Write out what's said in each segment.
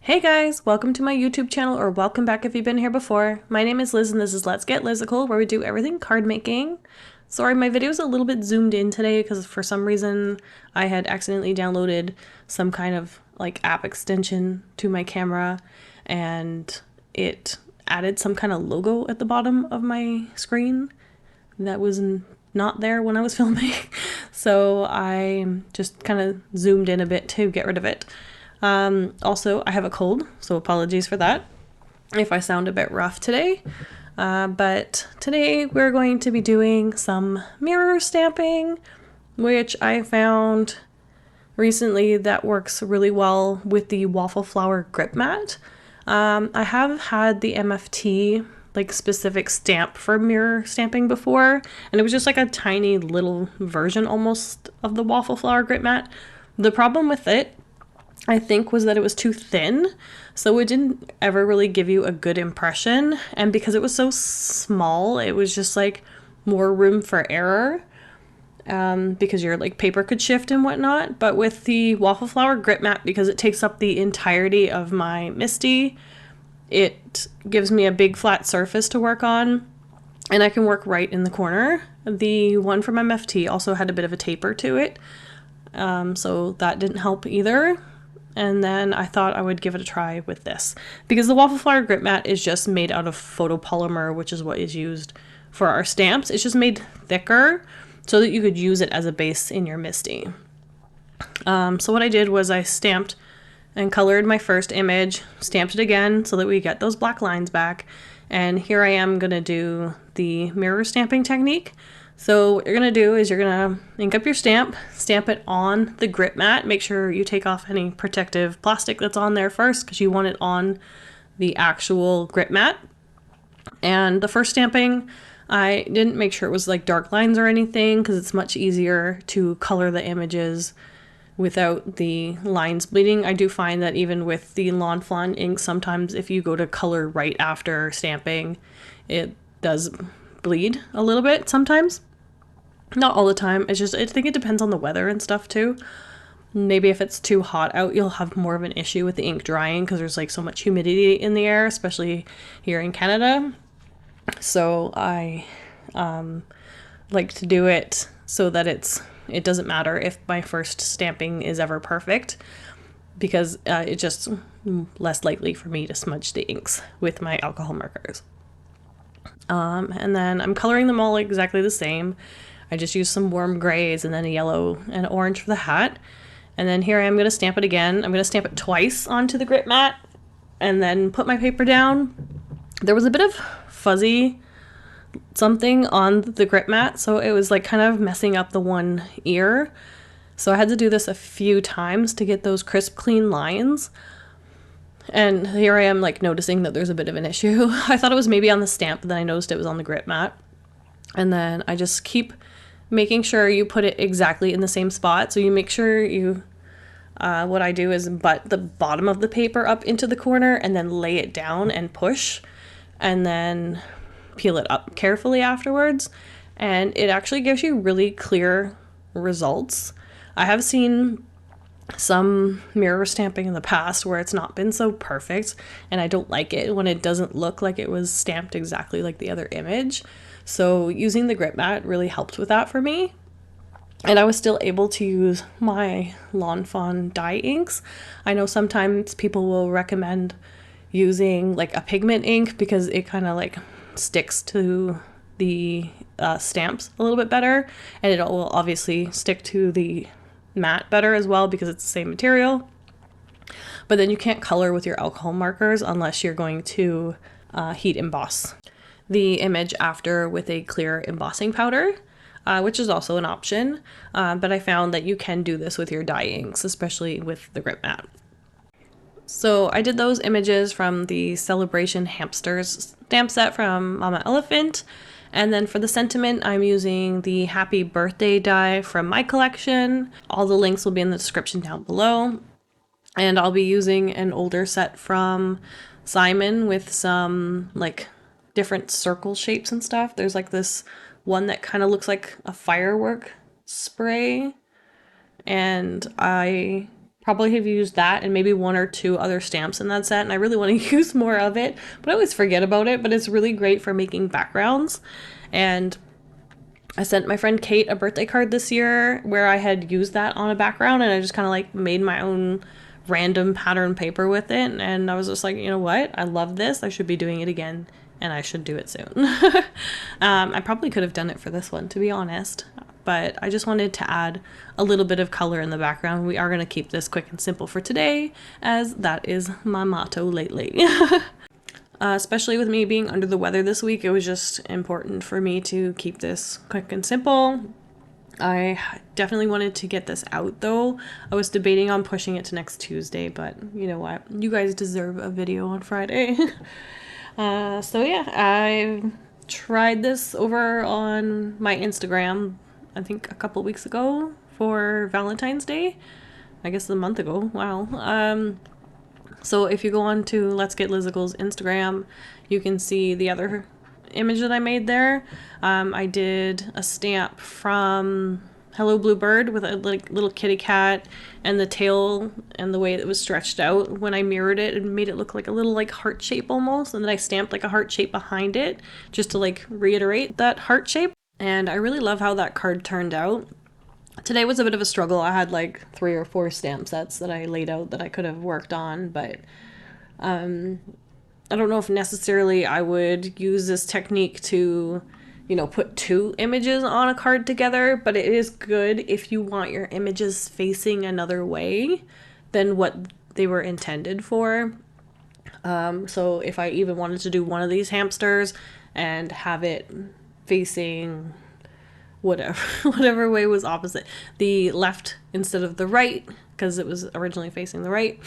Hey guys, welcome to my YouTube channel, or welcome back if you've been here before. My name is Liz and this is Let's Get Lizicle, where we do everything card making. Sorry, my video is a little bit zoomed in today because for some reason I had accidentally downloaded some kind of app extension to my camera and it added some kind of logo at the bottom of my screen that was not there when I was filming. So I just kind of zoomed in a bit to get rid of it. Also, I have a cold, so apologies for that if I sound a bit rough today. But today we're going to be doing some mirror stamping, which I found recently that works really well with the Waffle Flower grip mat. I have had the MFT specific stamp for mirror stamping before, and it was just like a tiny little version almost of the Waffle Flower grip mat. The problem with it, I think, was that it was too thin, so it didn't ever really give you a good impression, and because it was so small, it was just more room for error, because your paper could shift and whatnot. But with the Waffle Flower grip mat, because it takes up the entirety of my MISTI, it gives me a big flat surface to work on, and I can work right in the corner. The one from MFT also had a bit of a taper to it, so that didn't help either. And then I thought I would give it a try with this, because the Waffle Flower grip mat is just made out of photopolymer, which is what is used for our stamps. It's just made thicker so that you could use it as a base in your MISTI. So what I did was I stamped and colored my first image, stamped it again so that we get those black lines back, and here I am going to do the mirror stamping technique. So what you're going to do is you're going to ink up your stamp, stamp it on the grip mat. Make sure you take off any protective plastic that's on there first, because you want it on the actual grip mat. And the first stamping, I didn't make sure it was dark lines or anything, because it's much easier to color the images without the lines bleeding. I do find that even with the Lawn Fawn ink, sometimes if you go to color right after stamping, it does bleed a little bit sometimes. Not all the time. It's just, I think it depends on the weather and stuff too. Maybe if it's too hot out, you'll have more of an issue with the ink drying, because there's so much humidity in the air, especially here in Canada. So I like to do it so that it doesn't matter if my first stamping is ever perfect, because it's just less likely for me to smudge the inks with my alcohol markers. And then I'm coloring them all exactly the same. I just used some warm grays and then a yellow and orange for the hat. And then here I am going to stamp it again. I'm going to stamp it twice onto the grip mat and then put my paper down. There was a bit of fuzzy something on the grip mat, so it was kind of messing up the one ear. So I had to do this a few times to get those crisp, clean lines. And here I am noticing that there's a bit of an issue. I thought it was maybe on the stamp, but then I noticed it was on the grip mat. And then I just keep making sure you put it exactly in the same spot. So you make sure you, what I do is butt the bottom of the paper up into the corner and then lay it down and push, and then peel it up carefully afterwards. And it actually gives you really clear results. I have seen some mirror stamping in the past where it's not been so perfect, and I don't like it when it doesn't look like it was stamped exactly like the other image. So using the grip mat really helped with that for me. And I was still able to use my Lawn Fawn dye inks. I know sometimes people will recommend using a pigment ink, because it kind of sticks to the stamps a little bit better, and it will obviously stick to the mat better as well because it's the same material. But then you can't color with your alcohol markers unless you're going to heat emboss the image after with a clear embossing powder, which is also an option. But I found that you can do this with your dye inks, especially with the grip mat. So I did those images from the Celebration Hamsters stamp set from Mama Elephant. And then for the sentiment, I'm using the Happy Birthday die from my collection. All the links will be in the description down below. And I'll be using an older set from Simon with some different circle shapes and stuff. There's this one that kind of looks like a firework spray, and I Probably have used that and maybe one or two other stamps in that set, and I really want to use more of it, but I always forget about it. But it's really great for making backgrounds. And I sent my friend Kate a birthday card this year where I had used that on a background, and I just kind of like made my own random pattern paper with it. And I was just like, you know what? I love this. I should be doing it again, and I should do it soon. I probably could have done it for this one, to be honest, but I just wanted to add a little bit of color in the background. We are going to keep this quick and simple for today, as that is my motto lately. Especially with me being under the weather this week, it was just important for me to keep this quick and simple. I definitely wanted to get this out though. I was debating on pushing it to next Tuesday, but you know what? You guys deserve a video on Friday. So yeah, I tried this over on my Instagram, I think a couple weeks ago for Valentine's Day. I guess a month ago. Wow. So if you go on to Let's Get Lizicle's Instagram, you can see the other image that I made there. I did a stamp from Hello Bluebird with a little kitty cat and the tail and the way it was stretched out. When I mirrored it, it made it look like a little like heart shape almost, and then I stamped like a heart shape behind it just to like reiterate that heart shape. And I really love how that card turned out. Today was a bit of a struggle. I had like 3 or 4 stamp sets that I laid out that I could have worked on, but I don't know if necessarily I would use this technique to, you know, put 2 images on a card together, but it is good if you want your images facing another way than what they were intended for. So if I even wanted to do one of these hamsters and have it facing whatever way was opposite, the left instead of the right, because it was originally facing the right,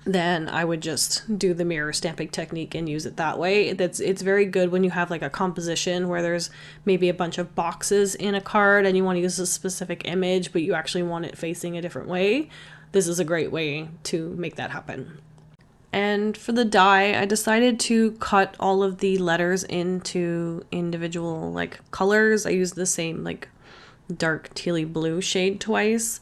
then I would just do the mirror stamping technique and use it that way. It's very good when you have like a composition where there's maybe a bunch of boxes in a card and you want to use a specific image, but you actually want it facing a different way. This is a great way to make that happen. And for the die, I decided to cut all of the letters into individual like colors. I used the same like dark tealy blue shade twice,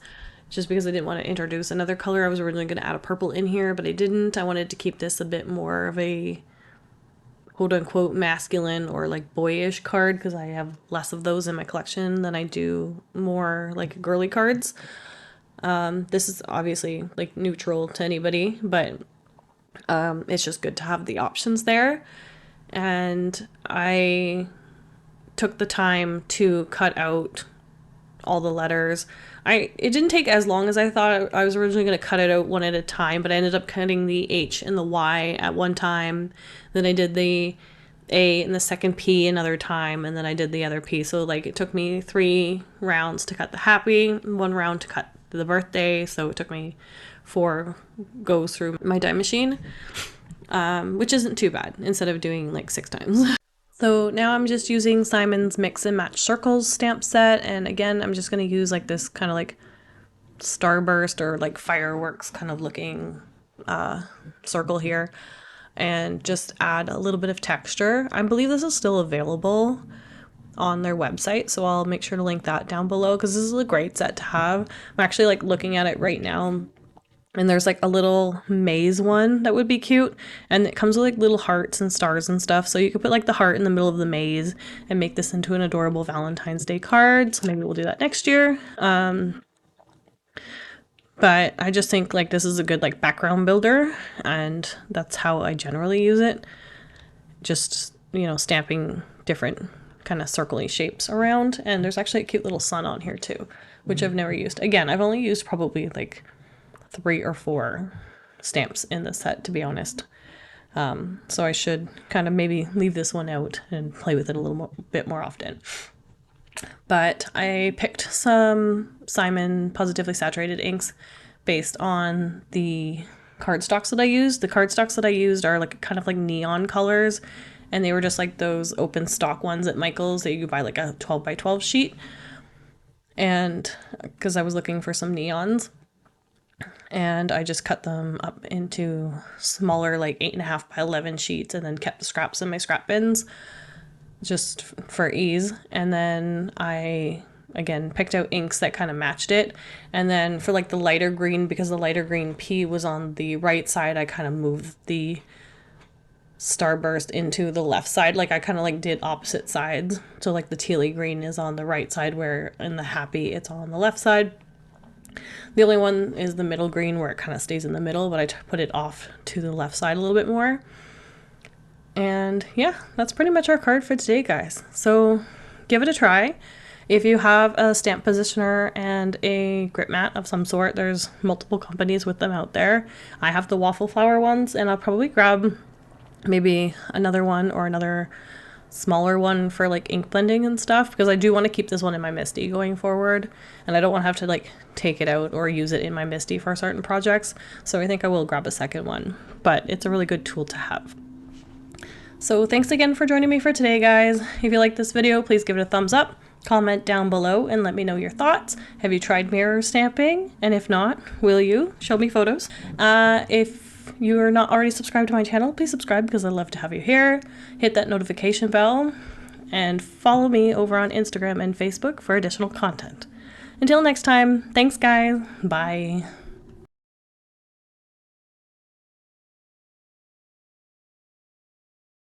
just because I didn't want to introduce another color. I was originally going to add a purple in here, but I didn't. I wanted to keep this a bit more of a quote unquote masculine or like boyish card, because I have less of those in my collection than I do more like girly cards. This is obviously like neutral to anybody, but it's just good to have the options there. And I took the time to cut out all the letters. It didn't take as long as I thought. I was originally going to cut it out one at a time, but I ended up cutting the H and the Y at one time. Then I did the A and the second P another time, and then I did the other P. So like it took me 3 rounds to cut the happy, 1 round to cut the birthday. So it took me 4 goes through my die machine, which isn't too bad, instead of doing like 6 times. So now I'm just using Simon's Mix and Match Circles stamp set, and again I'm just going to use like this kind of like starburst or like fireworks kind of looking circle here, and just add a little bit of texture. I believe this is still available on their website, so I'll make sure to link that down below, because this is a great set to have. I'm actually like looking at it right now, and there's like a little maze one that would be cute, and it comes with like little hearts and stars and stuff, so you could put like the heart in the middle of the maze and make this into an adorable Valentine's Day card. So maybe we'll do that next year. But I just think like this is a good like background builder, and that's how I generally use it. Just, you know, stamping different kind of circly shapes around. And there's actually a cute little sun on here too, which I've never used. Again, I've only used probably like 3 or 4 stamps in this set, to be honest. So I should kind of maybe leave this one out and play with it a little bit more often. But I picked some Simon Positively Saturated inks based on the cardstocks that I used. The cardstocks that I used are like kind of like neon colors, and they were just like those open stock ones at Michael's that you buy like a 12 by 12 sheet. And because I was looking for some neons, and I just cut them up into smaller like 8.5 by 11 sheets, and then kept the scraps in my scrap bins just for ease. And then I again, picked out inks that kind of matched it. And then for like the lighter green, because the lighter green P was on the right side, I kind of moved the starburst into the left side. Like I kind of like did opposite sides. So like the tealy green is on the right side, where in the happy it's on the left side. The only one is the middle green, where it kind of stays in the middle, but I put it off to the left side a little bit more. And yeah, that's pretty much our card for today, guys. So give it a try. If you have a stamp positioner and a grip mat of some sort, there's multiple companies with them out there. I have the Waffle flower ones, and I'll probably grab maybe another one or another smaller one for like ink blending and stuff, because I do want to keep this one in my MISTI going forward, and I don't want to have to like take it out or use it in my MISTI for certain projects. So I think I will grab a second one, but it's a really good tool to have. So thanks again for joining me for today, guys. If you like this video, please give it a thumbs up, comment down below and let me know your thoughts. Have you tried mirror stamping? And if not, will you? Show me photos. If you're not already subscribed to my channel, please subscribe, because I'd love to have you here. Hit that notification bell and follow me over on Instagram and Facebook for additional content. Until next time, thanks guys. Bye.